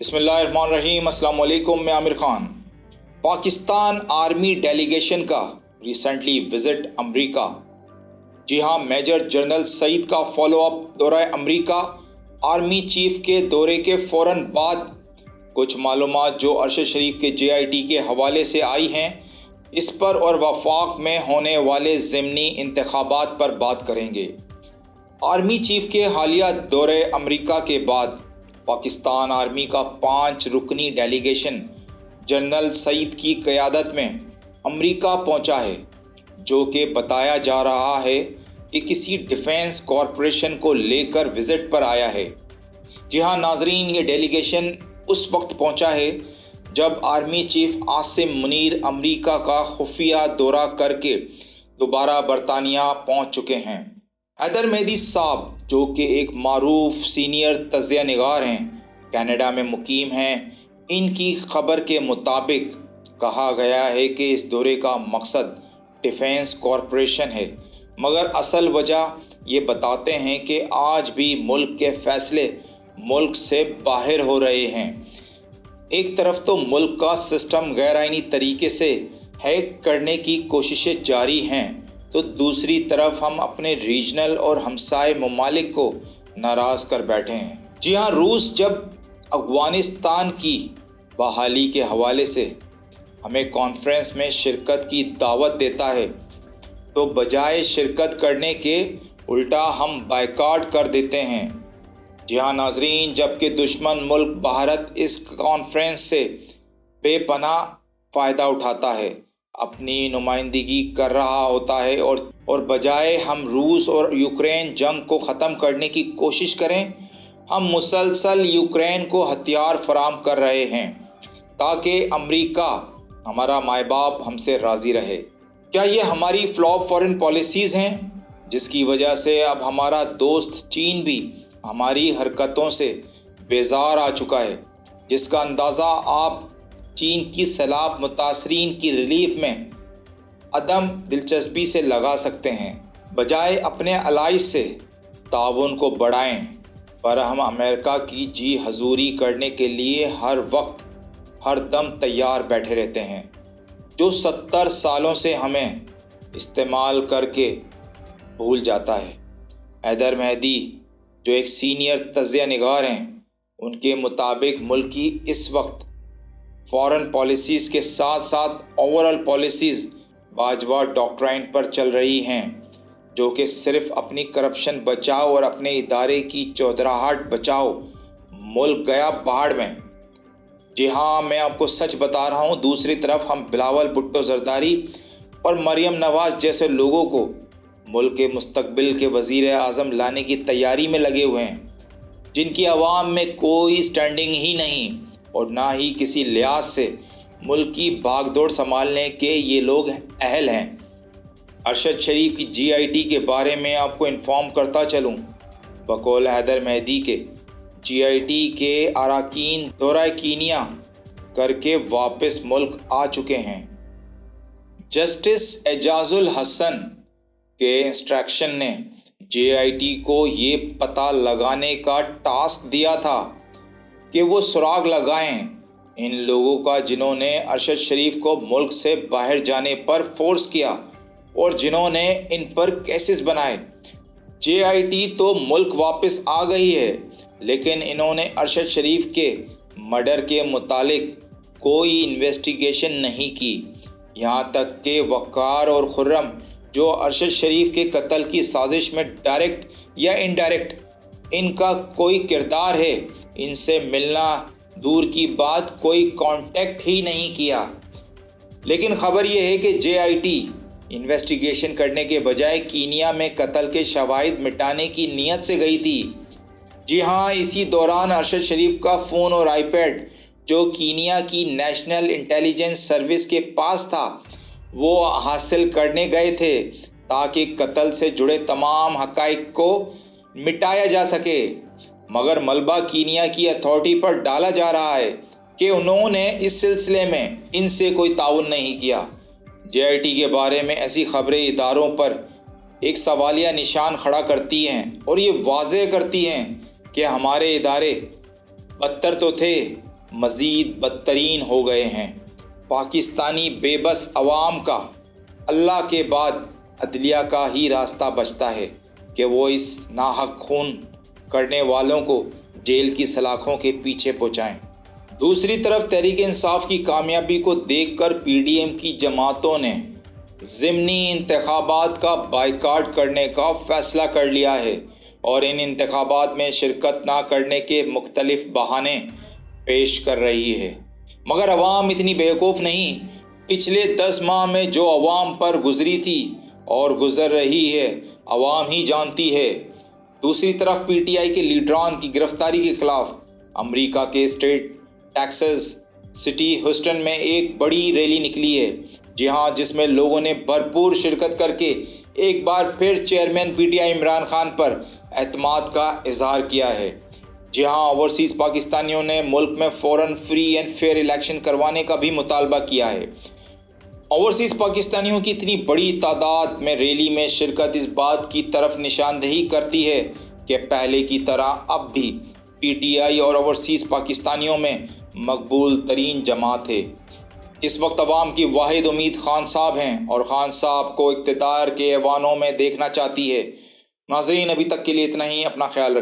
بسم اللہ الرحمن الرحیم۔ السلام علیکم، میں عامر خان۔ پاکستان آرمی ڈیلیگیشن کا ریسنٹلی وزٹ امریکہ۔ جی ہاں، میجر جنرل سعید کا فالو اپ دورہ امریکہ۔ آرمی چیف کے دورے کے فوراً بعد کچھ معلومات جو ارشد شریف کے JIT کے حوالے سے آئی ہیں، اس پر اور وفاق میں ہونے والے ضمنی انتخابات پر بات کریں گے۔ آرمی چیف کے حالیہ دورہ امریکہ کے بعد پاکستان آرمی کا 5 رکنی ڈیلیگیشن جنرل سعید کی قیادت میں امریکہ پہنچا ہے، جو کہ بتایا جا رہا ہے کہ کسی ڈیفنس کارپوریشن کو لے کر وزٹ پر آیا ہے۔ جی ہاں ناظرین، یہ ڈیلیگیشن اس وقت پہنچا ہے جب آرمی چیف عاصم منیر امریکہ کا خفیہ دورہ کر کے دوبارہ برطانیہ پہنچ چکے ہیں۔ حیدر مہدی صاحب، جو کہ ایک معروف سینئر تجزیہ نگار ہیں، کینیڈا میں مقیم ہیں، ان کی خبر کے مطابق کہا گیا ہے کہ اس دورے کا مقصد ڈیفنس کارپوریشن ہے، مگر اصل وجہ یہ بتاتے ہیں کہ آج بھی ملک کے فیصلے ملک سے باہر ہو رہے ہیں۔ ایک طرف تو ملک کا سسٹم غیر آئینی طریقے سے ہیک کرنے کی کوششیں جاری ہیں، تو دوسری طرف ہم اپنے ریجنل اور ہمسائے ممالک کو ناراض کر بیٹھے ہیں۔ جی ہاں، روس جب افغانستان کی بحالی کے حوالے سے ہمیں کانفرنس میں شرکت کی دعوت دیتا ہے، تو بجائے شرکت کرنے کے الٹا ہم بائیکاٹ کر دیتے ہیں۔ جی ہاں ناظرین، جبکہ دشمن ملک بھارت اس کانفرنس سے بے پناہ فائدہ اٹھاتا ہے، اپنی نمائندگی کر رہا ہوتا ہے، اور بجائے ہم روس اور یوکرین جنگ کو ختم کرنے کی کوشش کریں، ہم مسلسل یوکرین کو ہتھیار فراہم کر رہے ہیں تاکہ امریکہ ہمارا مائی باپ ہم سے راضی رہے۔ کیا یہ ہماری فلاپ فارن پالیسیز ہیں، جس کی وجہ سے اب ہمارا دوست چین بھی ہماری حرکتوں سے بیزار آ چکا ہے، جس کا اندازہ آپ چین کی سیلاب متاثرین کی ریلیف میں عدم دلچسپی سے لگا سکتے ہیں۔ بجائے اپنے الائز سے تعاون کو بڑھائیں، پر ہم امریکہ کی جی حضوری کرنے کے لیے ہر وقت ہر دم تیار بیٹھے رہتے ہیں، جو 70 سالوں سے ہمیں استعمال کر کے بھول جاتا ہے۔ حیدر مہدی، جو ایک سینئر تجزیہ نگار ہیں، ان کے مطابق ملک کی اس وقت فارن پالیسیز کے ساتھ ساتھ اوورال پالیسیز باجوہ ڈاکٹرائن پر چل رہی ہیں، جو کہ صرف اپنی کرپشن بچاؤ اور اپنے ادارے کی چودراہٹ بچاؤ، ملک گیا باڑ میں۔ جی ہاں، میں آپ کو سچ بتا رہا ہوں، دوسری طرف ہم بلاول بھٹو زرداری اور مریم نواز جیسے لوگوں کو ملک کے مستقبل کے وزیر اعظم لانے کی تیاری میں لگے ہوئے ہیں، جن کی عوام میں کوئی سٹینڈنگ ہی نہیں اور نہ ہی کسی لحاظ سے ملک کی بھاگ دوڑ سنبھالنے کے یہ لوگ اہل ہیں۔ ارشد شریف کی JIT کے بارے میں آپ کو انفارم کرتا چلوں، بقول حیدر مہدی کے JIT کے اراکین دورہ کینیا کر کے واپس ملک آ چکے ہیں۔ جسٹس اعجاز الحسن کے انسٹرکشن نے JIT کو یہ پتہ لگانے کا ٹاسک دیا تھا کہ وہ سراغ لگائیں ان لوگوں کا جنہوں نے ارشد شریف کو ملک سے باہر جانے پر فورس کیا اور جنہوں نے ان پر کیسز بنائے۔ JIT تو ملک واپس آ گئی ہے، لیکن انہوں نے ارشد شریف کے مرڈر کے متعلق کوئی انویسٹیگیشن نہیں کی، یہاں تک کہ وقار اور خرم، جو ارشد شریف کے قتل کی سازش میں ڈائریکٹ یا انڈائریکٹ ان کا کوئی کردار ہے، ان سے ملنا دور کی بات، کوئی کانٹیکٹ ہی نہیں کیا۔ لیکن خبر یہ ہے کہ JIT انویسٹیگیشن کرنے کے بجائے کینیا میں قتل کے شواہد مٹانے کی نیت سے گئی تھی۔ جی ہاں، اسی دوران ارشد شریف کا فون اور آئی پیڈ جو کینیا کی نیشنل انٹیلیجنس سروس کے پاس تھا، وہ حاصل کرنے گئے تھے تاکہ قتل سے جڑے تمام حقائق کو مٹایا جا سکے، مگر ملبہ کینیا کی اتھارٹی پر ڈالا جا رہا ہے کہ انہوں نے اس سلسلے میں ان سے کوئی تعاون نہیں کیا۔ JIT کے بارے میں ایسی خبریں اداروں پر ایک سوالیہ نشان کھڑا کرتی ہیں اور یہ واضح کرتی ہیں کہ ہمارے ادارے بدتر تو تھے، مزید بدترین ہو گئے ہیں۔ پاکستانی بے بس عوام کا اللہ کے بعد عدلیہ کا ہی راستہ بچتا ہے کہ وہ اس ناحق خون کرنے والوں کو جیل کی سلاخوں کے پیچھے پہنچائیں۔ دوسری طرف تحریک انصاف کی کامیابی کو دیکھ کر پی ڈی ایم کی جماعتوں نے ضمنی انتخابات کا بائیکاٹ کرنے کا فیصلہ کر لیا ہے اور ان انتخابات میں شرکت نہ کرنے کے مختلف بہانے پیش کر رہی ہے۔ مگر عوام اتنی بیوقوف نہیں۔ پچھلے 10 ماہ میں جو عوام پر گزری تھی اور گزر رہی ہے، عوام ہی جانتی ہے۔ دوسری طرف پی ٹی آئی کے لیڈران کی گرفتاری کے خلاف امریکہ کے اسٹیٹ ٹیکساس سٹی ہیوسٹن میں ایک بڑی ریلی نکلی ہے، جس میں لوگوں نے بھرپور شرکت کر کے ایک بار پھر chairman P T I Imran Khan پر اعتماد کا اظہار کیا ہے۔ اوورسیز پاکستانیوں نے ملک میں فوراً فری اینڈ فیئر الیکشن کروانے کا بھی مطالبہ کیا ہے۔ اوورسیز پاکستانیوں کی اتنی بڑی تعداد میں ریلی میں شرکت اس بات کی طرف نشاندہی کرتی ہے کہ پہلے کی طرح اب بھی پی ٹی آئی اور اوورسیز پاکستانیوں میں مقبول ترین جماعت ہے۔ اس وقت عوام کی واحد امید خان صاحب ہیں اور خان صاحب کو اقتدار کے ایوانوں میں دیکھنا چاہتی ہے۔ ناظرین، ابھی تک کے لیے اتنا ہی۔ اپنا خیال رکھیں۔